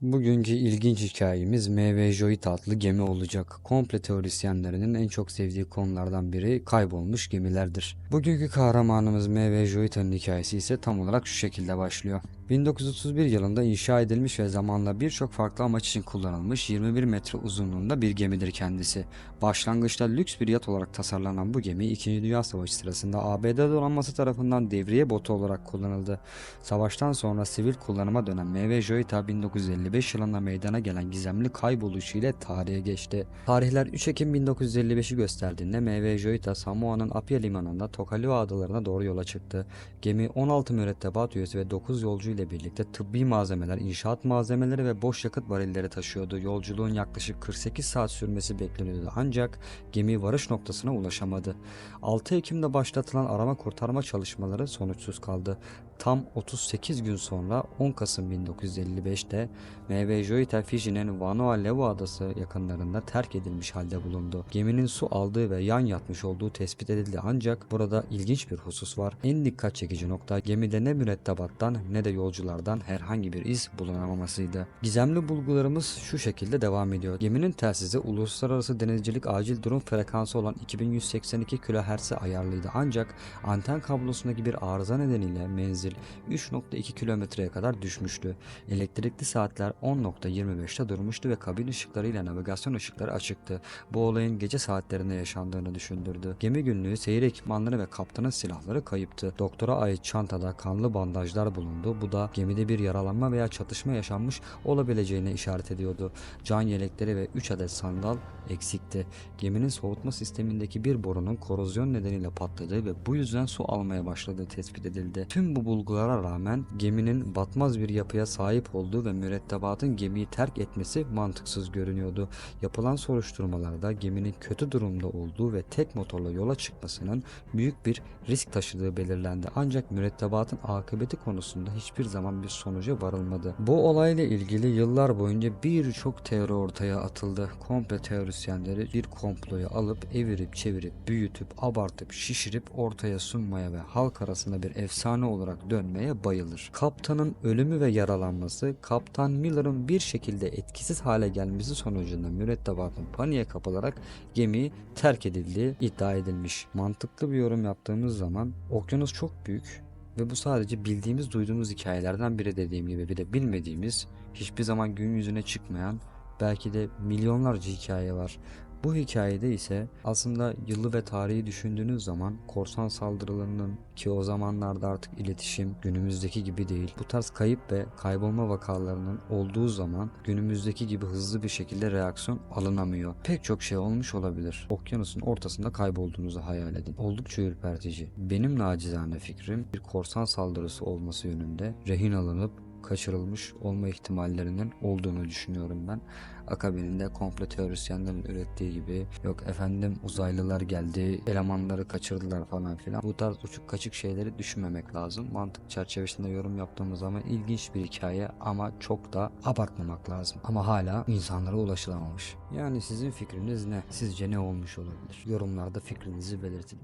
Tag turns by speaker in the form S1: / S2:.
S1: Bugünkü ilginç hikayemiz MV adlı gemi olacak. Komple teorisyenlerinin en çok sevdiği konulardan biri kaybolmuş gemilerdir. Bugünkü kahramanımız MV hikayesi ise tam olarak şu şekilde başlıyor. 1931 yılında inşa edilmiş ve zamanla birçok farklı amaç için kullanılmış 21 metre uzunluğunda bir gemidir kendisi. Başlangıçta lüks bir yat olarak tasarlanan bu gemi 2. Dünya Savaşı sırasında ABD donanması tarafından devriye botu olarak kullanıldı. Savaştan sonra sivil kullanıma dönen MV 1955 yılında meydana gelen gizemli kayboluşu ile tarihe geçti. Tarihler 3 Ekim 1955'i gösterdiğinde MV Samoa'nın Apia limanında Tokalawa adalarına doğru yola çıktı. Gemi 16 mürettebat üyesi ve 9 yolcu ile birlikte tıbbi malzemeler, inşaat malzemeleri ve boş yakıt varilleri taşıyordu. Yolculuğun yaklaşık 48 saat sürmesi bekleniyordu ancak gemi varış noktasına ulaşamadı. 6 Ekim'de başlatılan arama kurtarma çalışmaları sonuçsuz kaldı. Tam 38 gün sonra 10 Kasım 1955'te MV Fiji'nin Vanuatu adası yakınlarında terk edilmiş halde bulundu. Geminin su aldığı ve yan yatmış olduğu tespit edildi ancak burada ilginç bir husus var. En dikkat çekici nokta gemide ne mürettebattan ne de yolculardan herhangi bir iz bulunamamasıydı. Gizemli bulgularımız şu şekilde devam ediyor. Geminin telsizi uluslararası denizcilik acil durum frekansı olan 2182 kHz'e ayarlıydı ancak anten kablosundaki bir arıza nedeniyle menzil 3.2 kilometreye kadar düşmüştü. Elektrikli saatler 10.25'te durmuştu ve kabin ışıkları ile navigasyon ışıkları açıktı. Bu olayın gece saatlerinde yaşandığını düşündürdü. Gemi günlüğü, seyir ekipmanları ve kaptanın silahları kayıptı. Doktora ait çantada kanlı bandajlar bulundu. Bu da gemide bir yaralanma veya çatışma yaşanmış olabileceğine işaret ediyordu. Can yelekleri ve 3 adet sandal eksikti. Geminin soğutma sistemindeki bir borunun korozyon nedeniyle patladığı ve bu yüzden su almaya başladığı tespit edildi. Tüm bu bulgulara rağmen geminin batmaz bir yapıya sahip olduğu ve mürettebatın gemiyi terk etmesi mantıksız görünüyordu. Yapılan soruşturmalarda geminin kötü durumda olduğu ve tek motorla yola çıkmasının büyük bir risk taşıdığı belirlendi. Ancak mürettebatın akıbeti konusunda hiçbir zaman bir sonuca varılmadı. Bu olayla ilgili yıllar boyunca birçok teori ortaya atıldı. Komple teorisyenleri bir komployu alıp evirip çevirip büyütüp abartıp şişirip ortaya sunmaya ve halk arasında bir efsane olarak dönmeye bayılır. Kaptanın ölümü ve yaralanması, Kaptan Miller'ın bir şekilde etkisiz hale gelmesi sonucunda mürettebatın paniğe kapılarak gemiyi terk edildiği iddia edilmiş. Mantıklı bir yorum yaptığımız zaman okyanus çok büyük ve bu sadece bildiğimiz, duyduğumuz hikayelerden biri dediğim gibi. Bir de bilmediğimiz, hiçbir zaman gün yüzüne çıkmayan belki de milyonlarca hikaye var. Bu hikayede ise aslında yılı ve tarihi düşündüğünüz zaman korsan saldırılarının, ki o zamanlarda artık iletişim günümüzdeki gibi değil, bu tarz kayıp ve kaybolma vakalarının olduğu zaman günümüzdeki gibi hızlı bir şekilde reaksiyon alınamıyor. Pek çok şey olmuş olabilir. Okyanusun ortasında kaybolduğunuzu hayal edin. Oldukça ürpertici. Benim nacizane fikrim bir korsan saldırısı olması yönünde, rehin alınıp kaçırılmış olma ihtimallerinin olduğunu düşünüyorum ben. Akabininde komplo teorisyenlerin ürettiği gibi yok efendim uzaylılar geldi, elemanları kaçırdılar falan filan. Bu tarz uçuk kaçık şeyleri düşünmemek lazım. Mantık çerçevesinde yorum yaptığımız zaman ilginç bir hikaye ama çok da abartmamak lazım. Ama hala insanlara ulaşılamamış. Yani sizin fikriniz ne? Sizce ne olmuş olabilir? Yorumlarda fikrinizi belirtin.